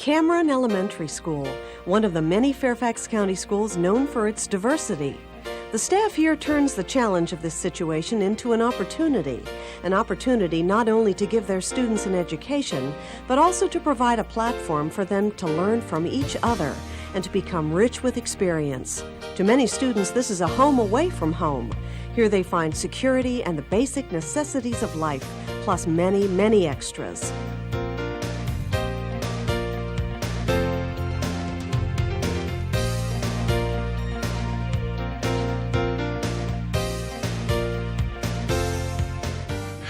Cameron Elementary School, one of the many Fairfax County schools known for its diversity. The staff here turns the challenge of this situation into an opportunity not only to give their students an education, but also to provide a platform for them to learn from each other and to become rich with experience. To many students, this is a home away from home. Here they find security and the basic necessities of life, plus many, many extras.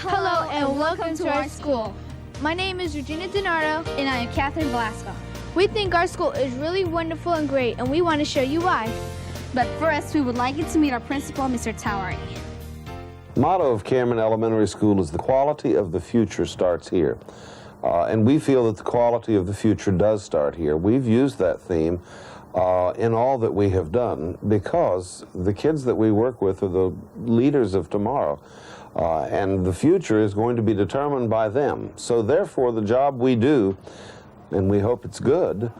Hello and welcome to our school. My name is Regina DiNardo. And I am Catherine Velasco. We think our school is really wonderful and great, and we want to show you why. But first, we would like you to meet our principal, Mr. TOWERY. The motto of Cameron Elementary School is the quality of the future starts here. And we feel that the quality of the future does start here. We've used that theme in all that we have done because the kids that we work with are the leaders of tomorrow. And the future is going to be determined by them. So therefore, the job we do, and we hope it's good,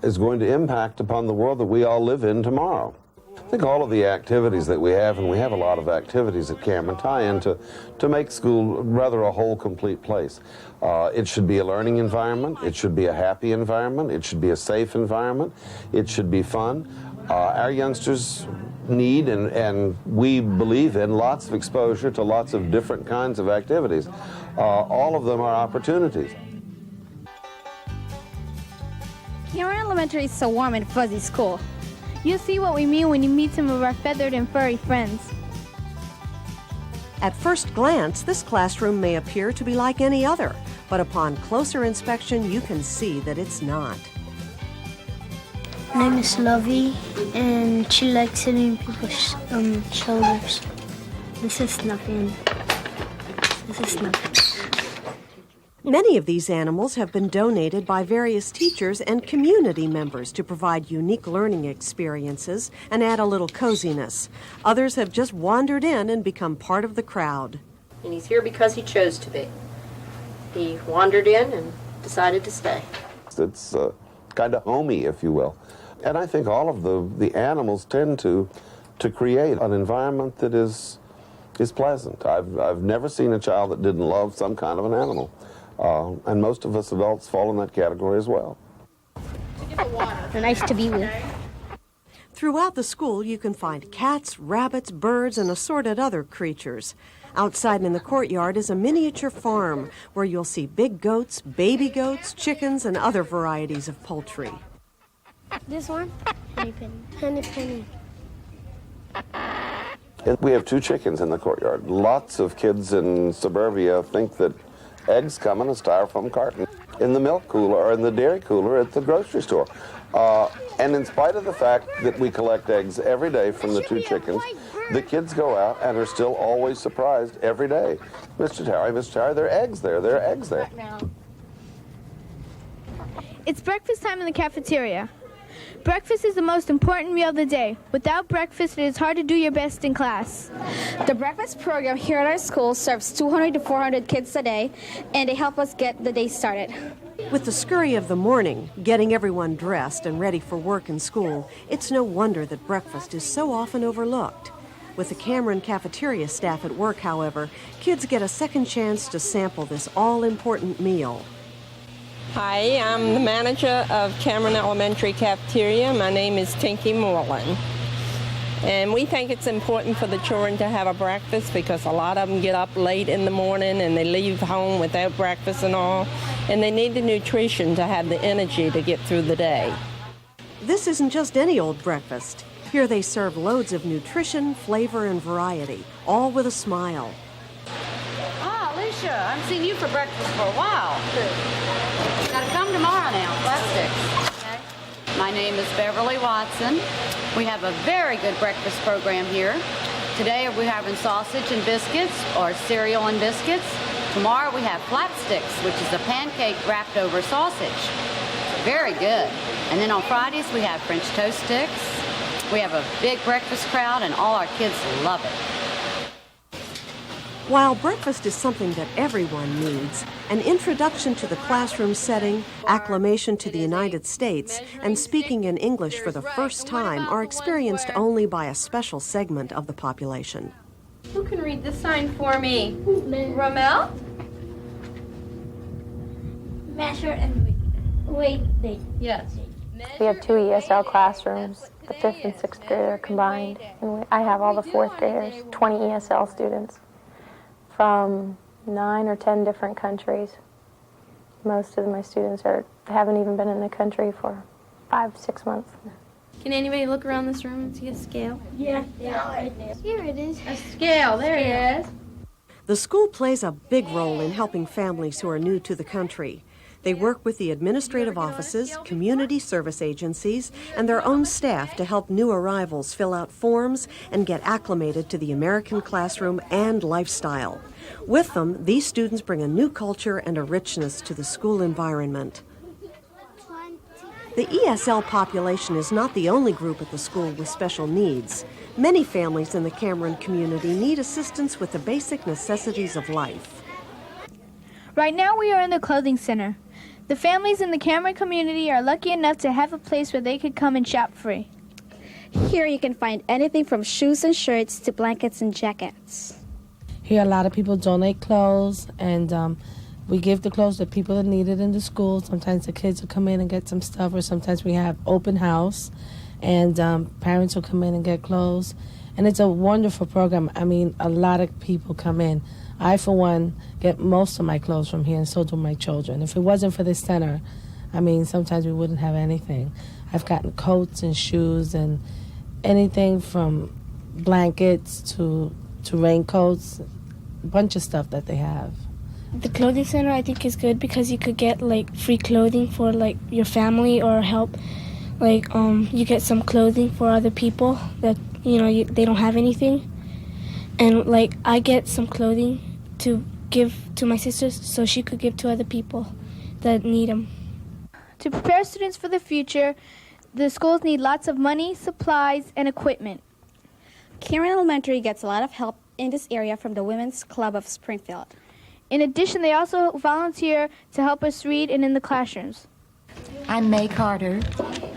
is going to impact upon the world that we all live in tomorrow. I think all of the activities that we have, and we have a lot of activities at Cameron, tie into to make school rather a whole, complete place. It should be a learning environment. It should be a happy environment. It should be a safe environment. It should be fun. Our youngsters need and we believe in lots of exposure to lots of different kinds of activities. All of them are opportunities. Cameron Elementary is so warm and fuzzy school. You'll see what we mean when you meet some of our feathered and furry friends. At first glance, this classroom may appear to be like any other, but upon closer inspection, you can see that it's not. My name is Lovey, and she likes sitting on people's shoulders. This is nothing. This is nothing. Many of these animals have been donated by various teachers and community members to provide unique learning experiences and add a little coziness. Others have just wandered in and become part of the crowd. And he's here because he chose to be. He wandered in and decided to stay. It's kind of homey, if you will. And I think all of the animals tend to create an environment that is pleasant. I've never seen a child that didn't love some kind of an animal. And most of us adults fall in that category as well. They're nice to be with. Throughout the school, you can find cats, rabbits, birds, and assorted other creatures. Outside in the courtyard is a miniature farm where you'll see big goats, baby goats, chickens, and other varieties of poultry. This one? Penny penny. Penny penny. And we have 2 chickens in the courtyard. Lots of kids in suburbia think that eggs come in a styrofoam carton in the milk cooler or in the dairy cooler at the grocery store. And in spite of the fact that we collect eggs every day from the 2 chickens, the kids go out and are still always surprised every day. Mr. Towery, there are eggs there. There are eggs there. It's breakfast time in the cafeteria. Breakfast is the most important meal of the day. Without breakfast, it is hard to do your best in class. The breakfast program here at our school serves 200 to 400 kids a day, and they help us get the day started. With the scurry of the morning, getting everyone dressed and ready for work and school, it's no wonder that breakfast is so often overlooked. With the Cameron cafeteria staff at work, however, kids get a second chance to sample this all-important meal. Hi, I'm the manager of Cameron Elementary Cafeteria. My name is Tinky Moreland. And we think it's important for the children to have a breakfast because a lot of them get up late in the morning and they leave home without breakfast and all. And they need the nutrition to have the energy to get through the day. This isn't just any old breakfast. Here they serve loads of nutrition, flavor, and variety, all with a smile. Ah, Alicia, I haven't seen you for breakfast for a while. Gotta come tomorrow now, plastics. Okay. My name is Beverly Watson. We have a very good breakfast program here. Today we're having sausage and biscuits or cereal and biscuits. Tomorrow we have flat sticks, which is a pancake wrapped over sausage. Very good. And then on Fridays we have French toast sticks. We have a big breakfast crowd and all our kids love it. While breakfast is something that everyone needs, an introduction to the classroom setting, acclimation to the United States, and speaking in English for the first time are experienced only by a special segment of the population. Who can read this sign for me? Ramel? Measure and wait. Yes. We have 2 ESL classrooms. The 5th and 6th grade are combined. And I have all the 4th graders, 20 ESL students from 9 or 10 different countries. Most of my students haven't even been in the country for 5-6 months. Can anybody look around this room and see a scale? Yeah. Here it is. A scale, there he is. The school plays a big role in helping families who are new to the country. They work with the administrative offices, community service agencies, and their own staff to help new arrivals fill out forms and get acclimated to the American classroom and lifestyle. With them, these students bring a new culture and a richness to the school environment. The ESL population is not the only group at the school with special needs. Many families in the Cameron community need assistance with the basic necessities of life. Right now we are in the clothing center. The families in the Cameron community are lucky enough to have a place where they could come and shop free. Here you can find anything from shoes and shirts to blankets and jackets. Here a lot of people donate clothes, and we give the clothes to people that need it in the school. Sometimes the kids will come in and get some stuff, or sometimes we have open house, and parents will come in and get clothes. And it's a wonderful program. I mean, a lot of people come in. I, for one, get most of my clothes from here, and so do my children. If it wasn't for this center, I mean, sometimes we wouldn't have anything. I've gotten coats and shoes and anything from blankets to raincoats, a bunch of stuff that they have. The clothing center I think is good because you could get like free clothing for like your family or help. Like you get some clothing for other people that they don't have anything, and like I get some clothing to give to my sisters so she could give to other people that need them. To prepare students for the future, the schools need lots of money, supplies, and equipment. Cameron Elementary gets a lot of help in this area from the Women's Club of Springfield. In addition, they also volunteer to help us read and in the classrooms. I'm May Carter,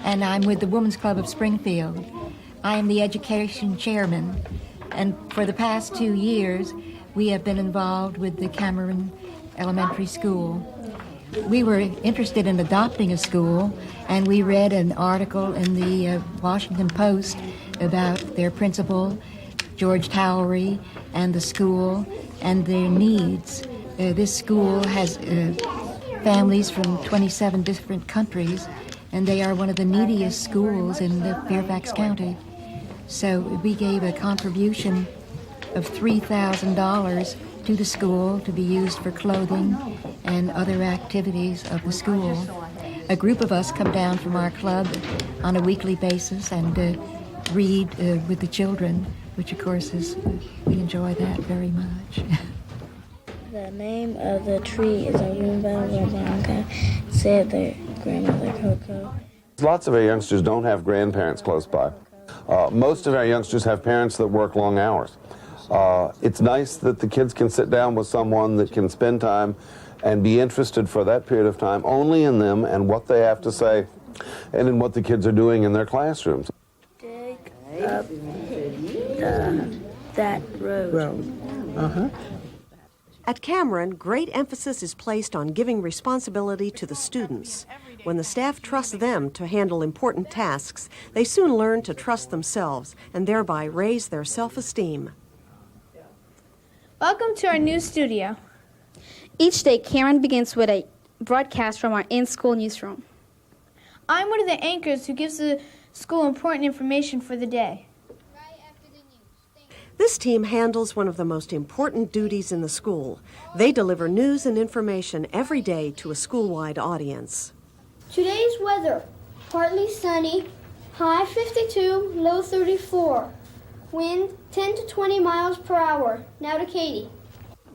and I'm with the Women's Club of Springfield. I am the education chairman, and for the past 2 years, we have been involved with the Cameron Elementary School. We were interested in adopting a school, and we read an article in the Washington Post about their principal, George TOWERY, and the school, and their needs. This school has families from 27 different countries, and they are one of the neediest schools in the Fairfax County. So we gave a contribution of $3,000 to the school to be used for clothing and other activities of the school. A group of us come down from our club on a weekly basis and read with the children, which of course we enjoy that very much. The name of the tree is a BLANCA, said their grandmother Coco. Lots of our youngsters don't have grandparents close by. Most of our youngsters have parents that work long hours. It's nice that the kids can sit down with someone that can spend time and be interested for that period of time only in them and what they have to say and in what the kids are doing in their classrooms. Dig up that road. At Cameron, great emphasis is placed on giving responsibility to the students. When the staff trusts them to handle important tasks, they soon learn to trust themselves and thereby raise their self-esteem. Welcome to our new studio. Each day, Cameron begins with a broadcast from our in-school newsroom. I'm one of the anchors who gives the school important information for the day. This team handles one of the most important duties in the school. They deliver news and information every day to a school-wide audience. Today's weather, partly sunny, high 52, low 34. Wind 10 to 20 miles per hour. Now to Katie.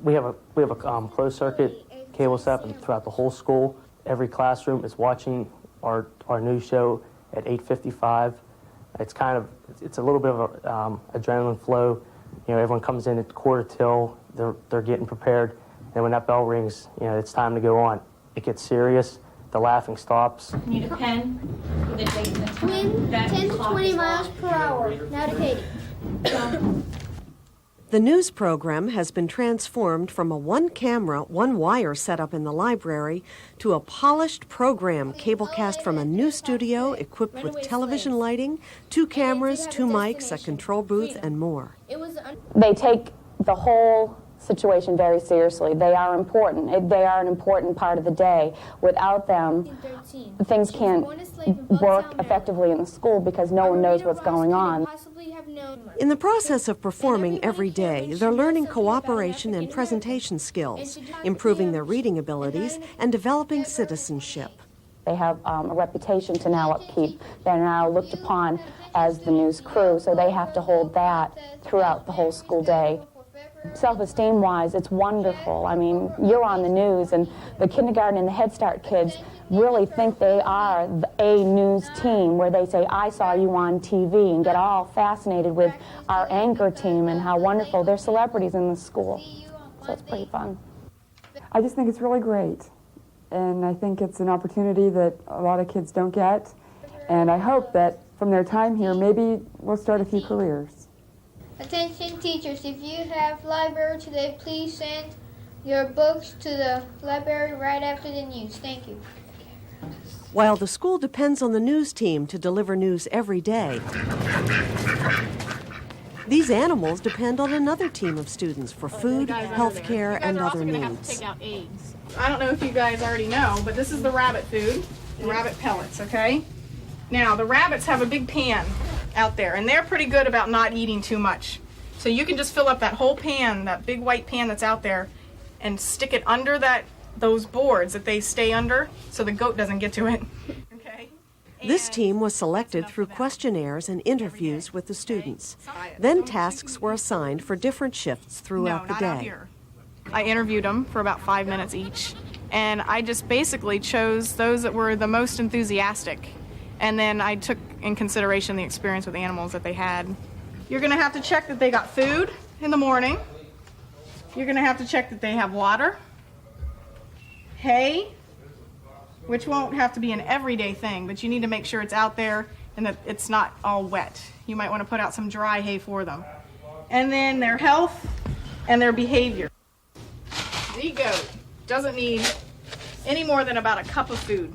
We have a closed circuit cable set throughout the whole school. Every classroom is watching our news show at 8:55. It's a little bit of a adrenaline flow You know, everyone comes in at quarter till, they're getting prepared, and when that bell rings, you know, it's time to go on. It gets serious, the laughing stops. Need a pen with a date and a time. Wind 10 to 20 miles per hour. Now to Katie. The news program has been transformed from a one-camera, one-wire setup in the library to a polished program cablecast from a new studio equipped with television lighting, 2 cameras, 2 mics, a control booth, and more. They take the whole situation very seriously. They are important. They are an important part of the day. Without them, things can't work effectively in the school because no one knows what's going on. In the process of performing every day, they're learning cooperation and presentation skills, improving their reading abilities, and developing citizenship. They have a reputation to now upkeep. They're now looked upon as the news crew, so they have to hold that throughout the whole school day. Self-esteem-wise, it's wonderful. I mean, you're on the news, and the kindergarten and the Head Start kids really think they are a news team where they say, I saw you on TV, and get all fascinated with our anchor team and how wonderful they're celebrities in the school. So it's pretty fun. I just think it's really great, and I think it's an opportunity that a lot of kids don't get, and I hope that from their time here, maybe we'll start a few careers. Attention teachers, if you have library today, please send your books to the library right after the news. Thank you. While the school depends on the news team to deliver news every day, these animals depend on another team of students for food, health care, and other needs. I don't know if you guys already know, but this is the rabbit food, the rabbit pellets, okay? Now, the rabbits have a big pan out there, and they're pretty good about not eating too much. So you can just fill up that whole pan, that big white pan that's out there, and stick it under those boards that they stay under so the goat doesn't get to it. Okay? This team was selected through questionnaires and interviews with the students. Then tasks were assigned for different shifts throughout the day. I interviewed them for about 5 minutes each, and I just basically chose those that were the most enthusiastic. And then I took in consideration the experience with animals that they had. You're going to have to check that they got food in the morning. You're going to have to check that they have water, hay, which won't have to be an everyday thing, but you need to make sure it's out there and that it's not all wet. You might want to put out some dry hay for them. And then their health and their behavior. The goat doesn't need any more than about a cup of food.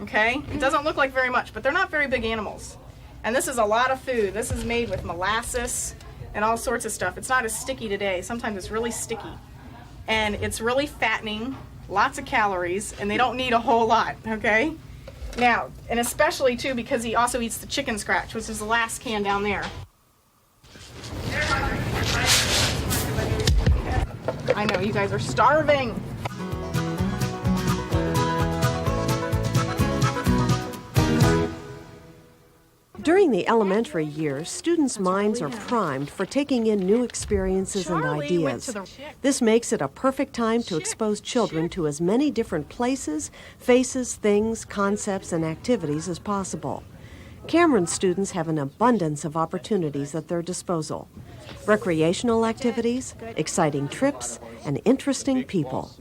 Okay? It doesn't look like very much, but they're not very big animals. And this is a lot of food. This is made with molasses and all sorts of stuff. It's not as sticky today. Sometimes it's really sticky. And it's really fattening, lots of calories, and they don't need a whole lot, okay? Now, and especially too because he also eats the chicken scratch, which is the last can down there. I know, you guys are starving. During the elementary years, students' minds are primed for taking in new experiences and ideas. This makes it a perfect time to expose children to as many different places, faces, things, concepts, and activities as possible. Cameron students have an abundance of opportunities at their disposal. Recreational activities, exciting trips, and interesting people.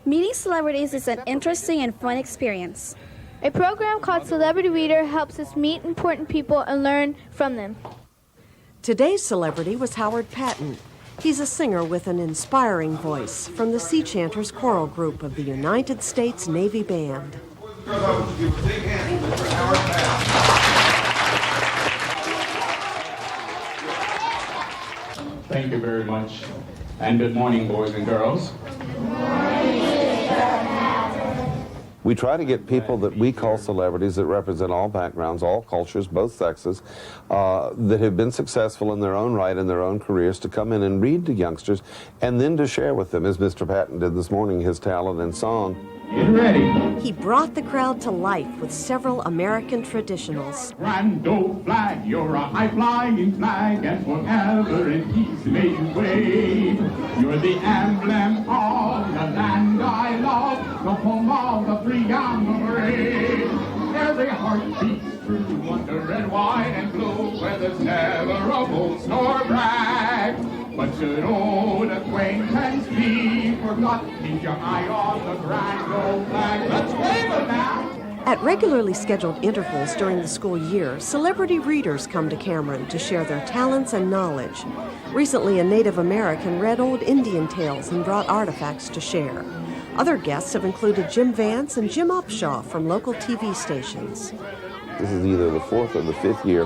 Meeting celebrities is an interesting and fun experience. A program called Celebrity Reader helps us meet important people and learn from them. Today's celebrity was Howard Patton. He's a singer with an inspiring voice from the Sea Chanters Choral Group of the United States Navy Band. Thank you very much, and good morning, boys and girls. We try to get people that we call celebrities that represent all backgrounds, all cultures, both sexes, that have been successful in their own right in their own careers to come in and read to youngsters and then to share with them, as Mr. Patton did this morning, his talent in song. Get ready. He brought the crowd to life with several American traditionals. Grand old flag, you're a high-flying flag, and forever in peace may you wave. You're the emblem of the land I love, the home of the free and the brave. Every heart beats true under red, white, and blue, where there's never a bull nor good old acquaintance be forgot. Keep your eye on the grand old flag. Let's wave it now. At regularly scheduled intervals during the school year, celebrity readers come to Cameron to share their talents and knowledge. Recently, a Native American read old Indian tales and brought artifacts to share. Other guests have included Jim Vance and Jim Upshaw from local TV stations. This is either the 4th or the 5th year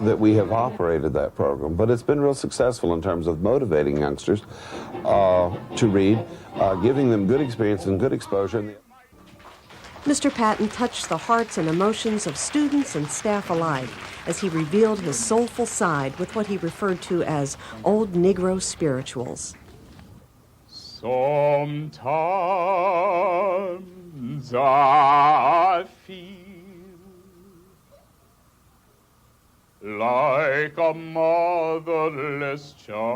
that we have operated that program, but it's been real successful in terms of motivating youngsters to read, giving them good experience and good exposure. Mr. Patton touched the hearts and emotions of students and staff alike as he revealed his soulful side with what he referred to as old Negro spirituals. Sometimes I feel like a motherless child.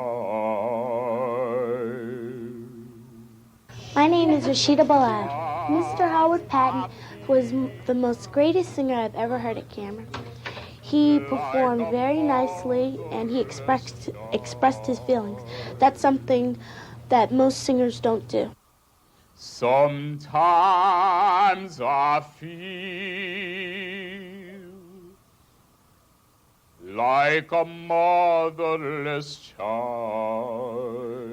My name is Rashida Balad. Mr. Howard Patton was the most greatest singer I've ever heard at Cameron. He performed very nicely and he expressed his feelings. That's something that most singers don't do. Sometimes I feel like a motherless child.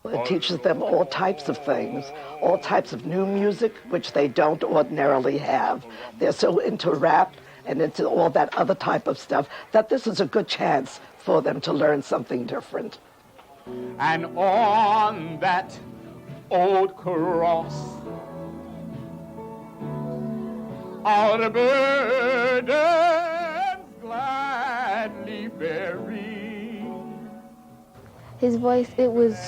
It teaches them all types of things, all types of new music, which they don't ordinarily have. They're so into rap and into all that other type of stuff that this is a good chance for them to learn something different. And on that old cross, our burdens gladly buried. His voice, it was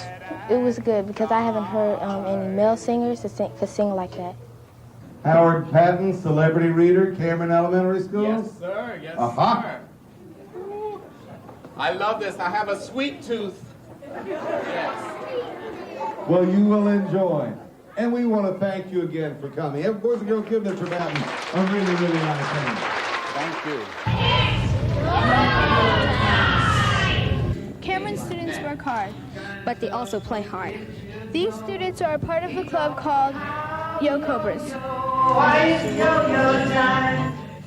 good because I haven't heard any male singers to sing like that. Howard Patton, celebrity reader, Cameron Elementary Schools? Yes, sir. Yes, sir. I love this. I have a sweet tooth. Yes. Well, you will enjoy. And we want to thank you again for coming. Boys and girls, give Mr. Patton a really, really nice hand. Thank you. Cameron students work hard, but they also play hard. These students are a part of a club called Yo Cobras.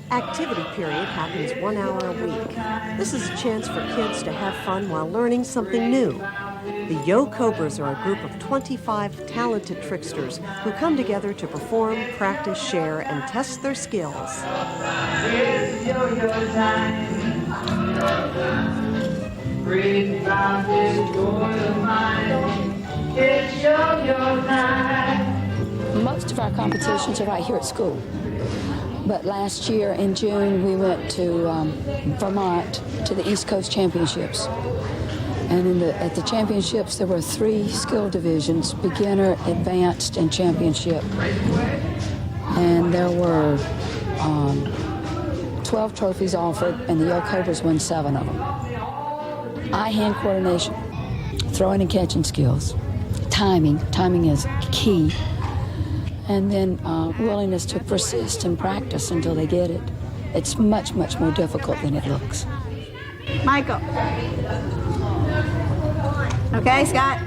Activity period happens 1 hour a week. This is a chance for kids to have fun while learning something new. The Yo Cobras are a group of 25 talented tricksters who come together to perform, practice, share, and test their skills. Most of our competitions are right here at school. But last year in June, we went to Vermont to the East Coast Championships. And at the championships, there were 3 skill divisions, beginner, advanced, and championship. And there were 12 trophies offered, and the Yo Cobras won 7 of them. Eye-hand coordination, throwing and catching skills, timing is key, and then willingness to persist and practice until they get it. It's much, much more difficult than it looks. Michael. Okay, Scott.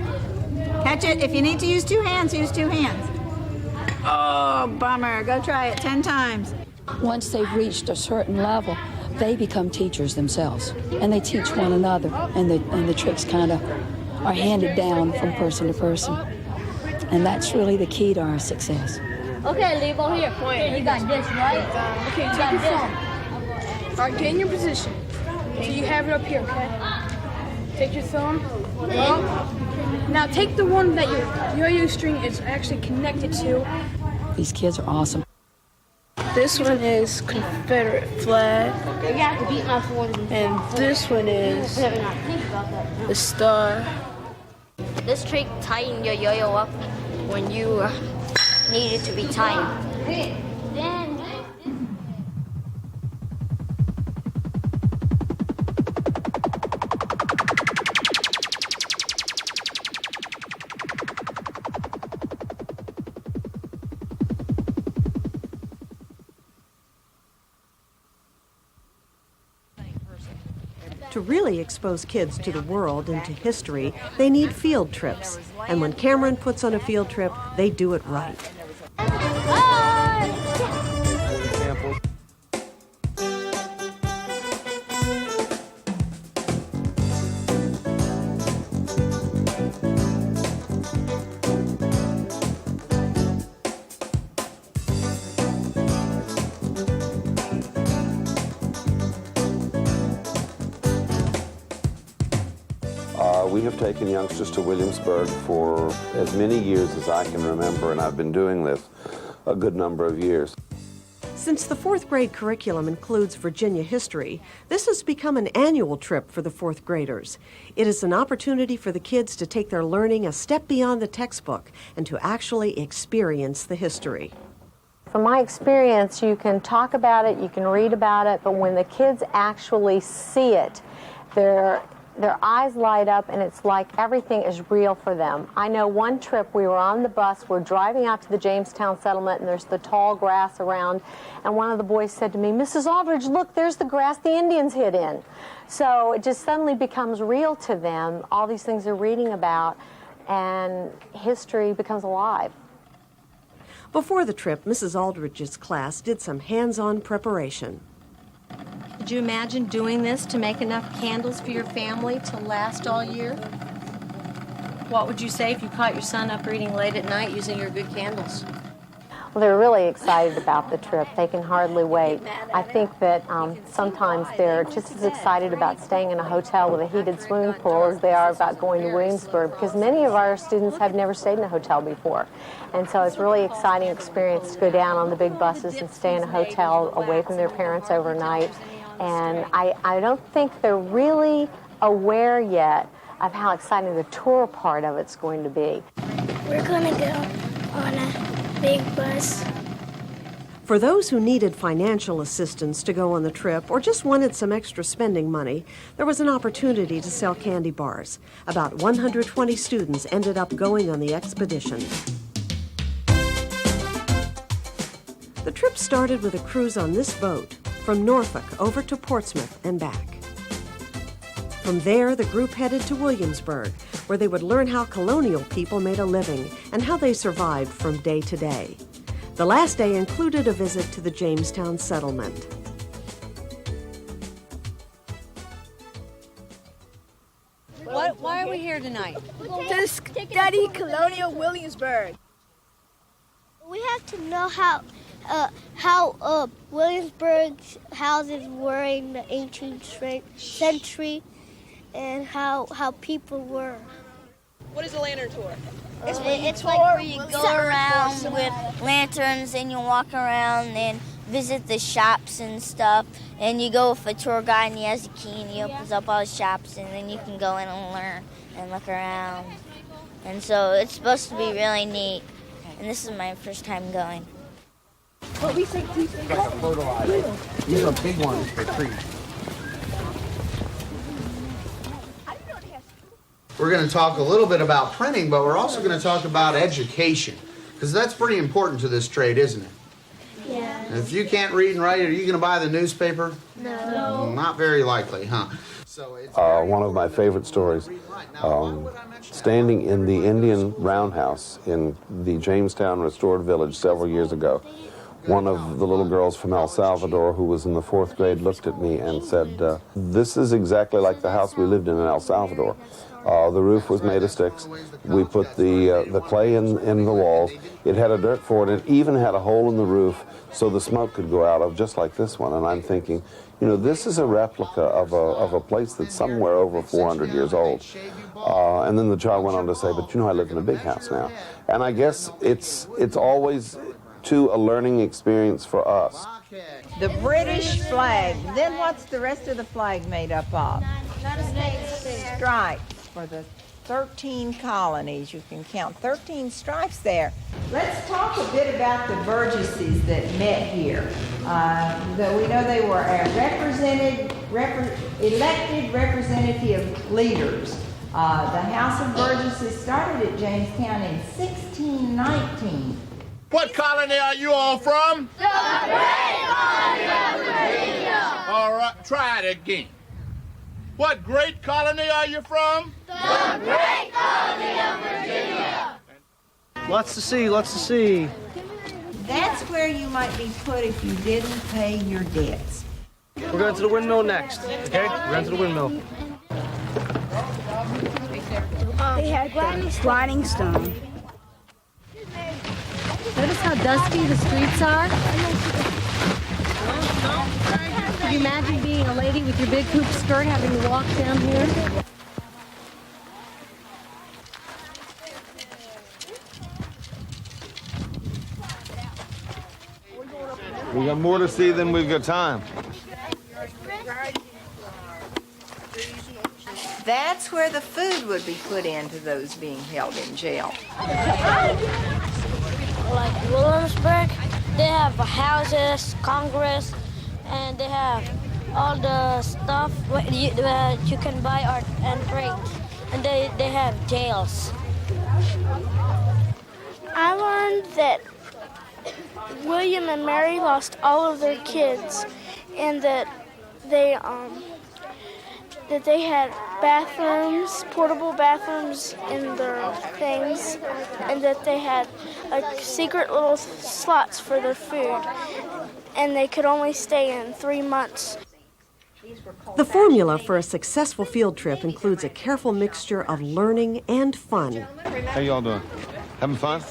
Catch it. If you need to use 2 hands, use 2 hands. Oh, bummer. Go try it 10 times. Once they've reached a certain level, they become teachers themselves, and they teach one another, and the tricks kind of are handed down from person to person. And that's really the key to our success. Okay, Lebo, here. Point. You got this, right? Okay, take your phone. All right, get in your position. So you have it up here, okay? Take your thumb. Now take the one that your yo-yo string is actually connected to. These kids are awesome. This one is Confederate flag. You have to beat my phone. And this one is the star. This trick tighten your yo-yo up when you need it to be tightened. To really expose kids to the world and to history, they need field trips. And when Cameron puts on a field trip, they do it right. We have taken youngsters to Williamsburg for as many years as I can remember, and I've been doing this a good number of years. Since the fourth grade curriculum includes Virginia history, this has become an annual trip for the fourth graders. It is an opportunity for the kids to take their learning a step beyond the textbook and to actually experience the history. From my experience, you can talk about it, you can read about it, but when the kids actually see it, their eyes light up and it's like everything is real for them. I know one trip we were on the bus, we're driving out to the Jamestown settlement and there's the tall grass around, and one of the boys said to me, "Mrs. Aldridge, look, there's the grass the Indians hid in." So it just suddenly becomes real to them, all these things they're reading about, and history becomes alive. Before the trip, Mrs. Aldridge's class did some hands-on preparation. Could you imagine doing this to make enough candles for your family to last all year? What would you say if you caught your son up reading late at night using your good candles? Well, they're really excited about the trip. They can hardly wait. I think that sometimes they're just as excited about staying in a hotel with a heated swimming pool as they are about going to Williamsburg, because many of our students have never stayed in a hotel before. And so it's a really exciting experience to go down on the big buses and stay in a hotel away from their parents overnight. And I don't think they're really aware yet of how exciting the tour part of it's going to be. We're going to go on a big bus. For those who needed financial assistance to go on the trip or just wanted some extra spending money, there was an opportunity to sell candy bars. About 120 students ended up going on the expedition. The trip started with a cruise on this boat from Norfolk over to Portsmouth and back. From there, the group headed to Williamsburg, where they would learn how colonial people made a living and how they survived from day to day. The last day included a visit to the Jamestown settlement. Why are we here tonight? To study colonial Williamsburg. We have to know how Williamsburg's houses were in the 18th century and how people were. What is a lantern tour? It's like where you go around with lanterns and you walk around and visit the shops and stuff, and you go with a tour guide and he has a key and he opens up all the shops and then you can go in and learn and look around. And so it's supposed to be really neat, and this is my first time going. What we think these Like a fertilizer. These are big ones for trees. We're going to talk a little bit about printing, but we're also going to talk about education, because that's pretty important to this trade, isn't it? Yeah. And if you can't read and write, are you going to buy the newspaper? No. Not very likely, huh? So it's one of my favorite stories, standing in the Indian roundhouse in the Jamestown Restored Village several years ago, one of the little girls from El Salvador who was in the 4th grade looked at me and said, "This is exactly like the house we lived in El Salvador. The roof was made of sticks. We put the clay in the walls. It had a dirt floor, and it even had a hole in the roof so the smoke could go out of, just like this one." And I'm thinking, you know, this is a replica of a place that's somewhere over 400 years old. And then the child went on to say, "But you know, I live in a big house now." And I guess it's always a learning experience for us. The British flag. Then what's the rest of the flag made up of? Stripes for the 13 colonies. You can count 13 stripes there. Let's talk a bit about the Burgesses that met here. We know they were elected representative leaders. The House of Burgesses started at Jamestown in 1619. What colony are you all from? The Great Colony of Virginia. All right, try it again. What great colony are you from? The great colony of Virginia. Lots to see, lots to see. That's where you might be put if you didn't pay your debts. We're going to the windmill next, okay? We're going to the windmill. They had grinding stone. Notice how dusty the streets are? Can you imagine being a lady with your big hoop skirt having to walk down here? We got more to see than we've got time. That's where the food would be put into those being held in jail. Like Williamsburg, they have houses, Congress, and they have all the stuff you can buy art and trade. And they have jails. I learned that William and Mary lost all of their kids, and that they had bathrooms, portable bathrooms in their things, and that they had secret little slots for their food, and they could only stay in 3 months. The formula for a successful field trip includes a careful mixture of learning and fun. How y'all doing? Having fun?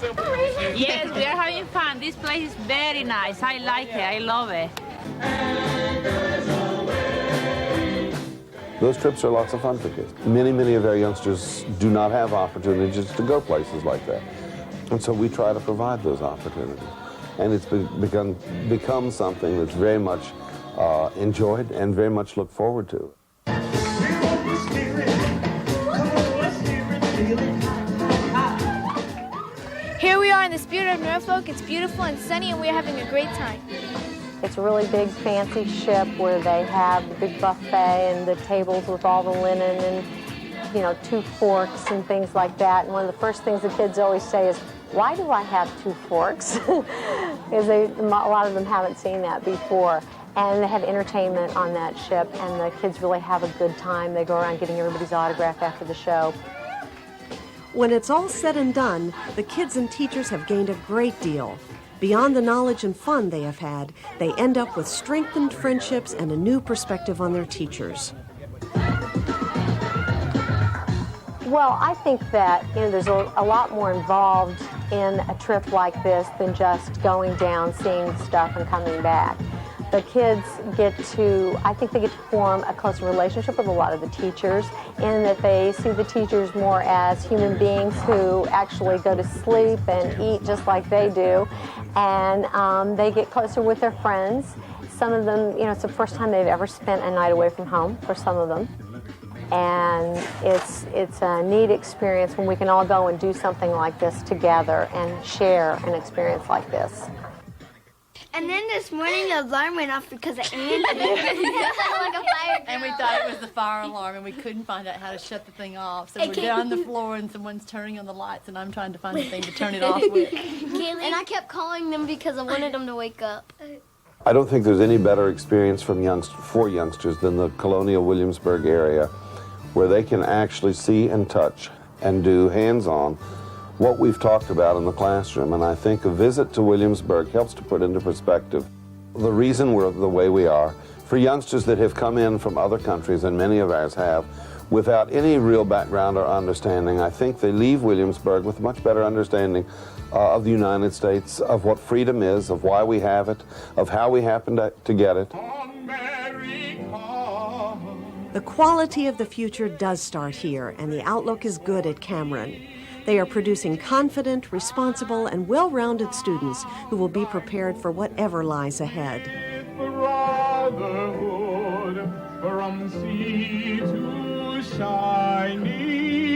Yes, we are having fun. This place is very nice. I like it. I love it. Those trips are lots of fun for kids. Many of our youngsters do not have opportunities to go places like that. And so we try to provide those opportunities. And it's become something that's very much enjoyed and very much looked forward to. Here we are in the spirit of Norfolk. It's beautiful and sunny, and we're having a great time. It's a really big, fancy ship where they have the big buffet and the tables with all the linen and, you know, 2 forks and things like that. And one of the first things the kids always say is, why do I have 2 forks? Because a lot of them haven't seen that before. And they have entertainment on that ship, and the kids really have a good time. They go around getting everybody's autograph after the show. When it's all said and done, the kids and teachers have gained a great deal. Beyond the knowledge and fun they have had, they end up with strengthened friendships and a new perspective on their teachers. Well, I think that there's a lot more involved in a trip like this than just going down, seeing stuff, and coming back. The kids I think they get to form a closer relationship with a lot of the teachers, in that they see the teachers more as human beings who actually go to sleep and eat just like they do. And they get closer with their friends. Some of them, it's the first time they've ever spent a night away from home for some of them. And it's a neat experience when we can all go and do something like this together and share an experience like this. And then this morning the alarm went off because of Andy. Like a fire. And we thought it was the fire alarm, and we couldn't find out how to shut the thing off. So we're down on the floor, and someone's turning on the lights, and I'm trying to find the thing to turn it off with. And I kept calling them because I wanted them to wake up. I don't think there's any better experience for youngsters than the Colonial Williamsburg area, where they can actually see and touch and do hands-on what we've talked about in the classroom. And I think a visit to Williamsburg helps to put into perspective the reason we're the way we are. For youngsters that have come in from other countries, and many of ours have, without any real background or understanding, I think they leave Williamsburg with a much better understanding of the United States, of what freedom is, of why we have it, of how we happen to get it. The quality of the future does start here, and the outlook is good at Cameron. They are producing confident, responsible, and well-rounded students who will be prepared for whatever lies ahead. Brotherhood from sea to shining